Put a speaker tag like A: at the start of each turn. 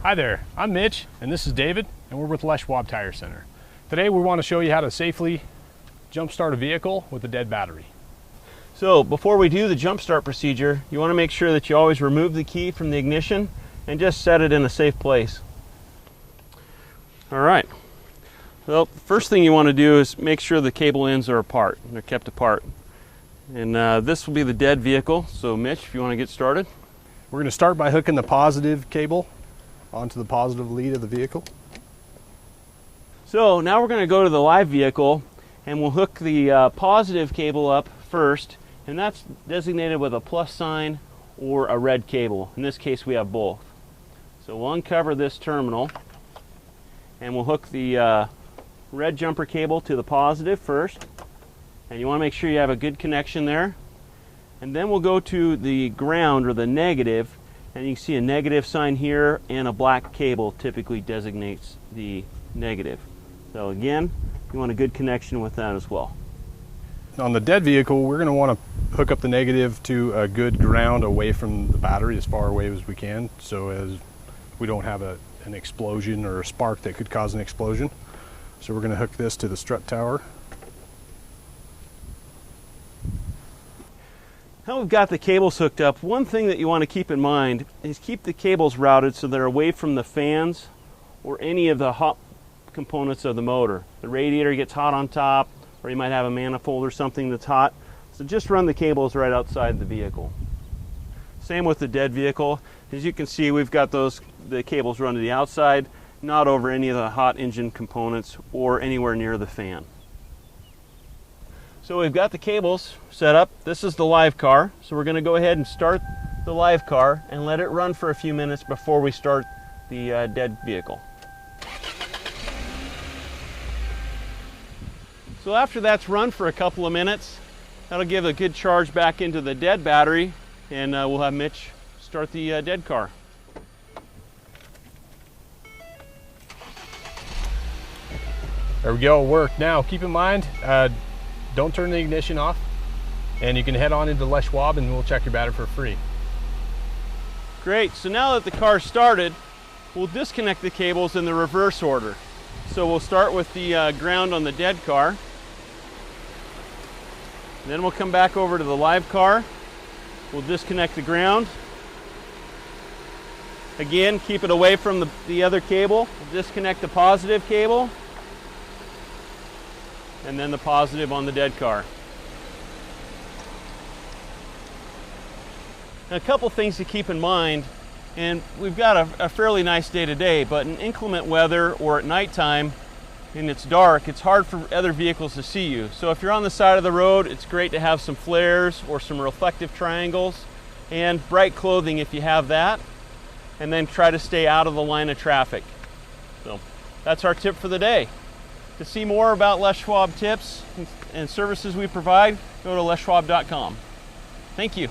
A: Hi there, I'm Mitch and this is David and we're with Les Schwab Tire Center. Today we want to show you how to safely jump start a vehicle with a dead battery.
B: So before we do the jump start procedure, you want to make sure that you always remove the key from the ignition and just set it in a safe place. Alright, well, the first thing you want to do is make sure the cable ends are apart, they're kept apart. And this will be the dead vehicle, so Mitch, if you want to get started.
A: We're going to start by hooking the positive cable onto the positive lead of the vehicle.
B: So now we're going to go to the live vehicle and we'll hook the positive cable up first, and that's designated with a plus sign or a red cable. In this case we have both. So we'll uncover this terminal and we'll hook the red jumper cable to the positive first, and you want to make sure you have a good connection there. And then we'll go to the ground or the negative, and you can see a negative sign here, and a black cable typically designates the negative. So again, you want a good connection with that as well.
A: On the dead vehicle, we're going to want to hook up the negative to a good ground away from the battery, as far away as we can, so as we don't have an explosion or a spark that could cause an explosion. So we're going to hook this to the strut tower.
B: Now we've got the cables hooked up, one thing that you want to keep in mind is keep the cables routed so they're away from the fans or any of the hot components of the motor. The radiator gets hot on top, or you might have a manifold or something that's hot. So just run the cables right outside the vehicle. Same with the dead vehicle. As you can see, we've got the cables run to the outside, not over any of the hot engine components or anywhere near the fan. So we've got the cables set up. This is the live car. So we're going to go ahead and start the live car and let it run for a few minutes before we start the dead vehicle. So after that's run for a couple of minutes, that'll give a good charge back into the dead battery, and we'll have Mitch start the dead car.
A: There we go, it worked. Now keep in mind, don't turn the ignition off, and you can head on into Les Schwab and we'll check your battery for free.
B: Great, so now that the car's started, we'll disconnect the cables in the reverse order. So we'll start with the ground on the dead car. Then we'll come back over to the live car. We'll disconnect the ground. Again, keep it away from the other cable. We'll disconnect the positive cable, and then the positive on the dead car. Now, a couple things to keep in mind, and we've got a fairly nice day today, but in inclement weather or at nighttime and it's dark, it's hard for other vehicles to see you. So if you're on the side of the road, it's great to have some flares or some reflective triangles and bright clothing if you have that, and then try to stay out of the line of traffic. So that's our tip for the day. To see more about Les Schwab tips and services we provide, go to leschwab.com. Thank you.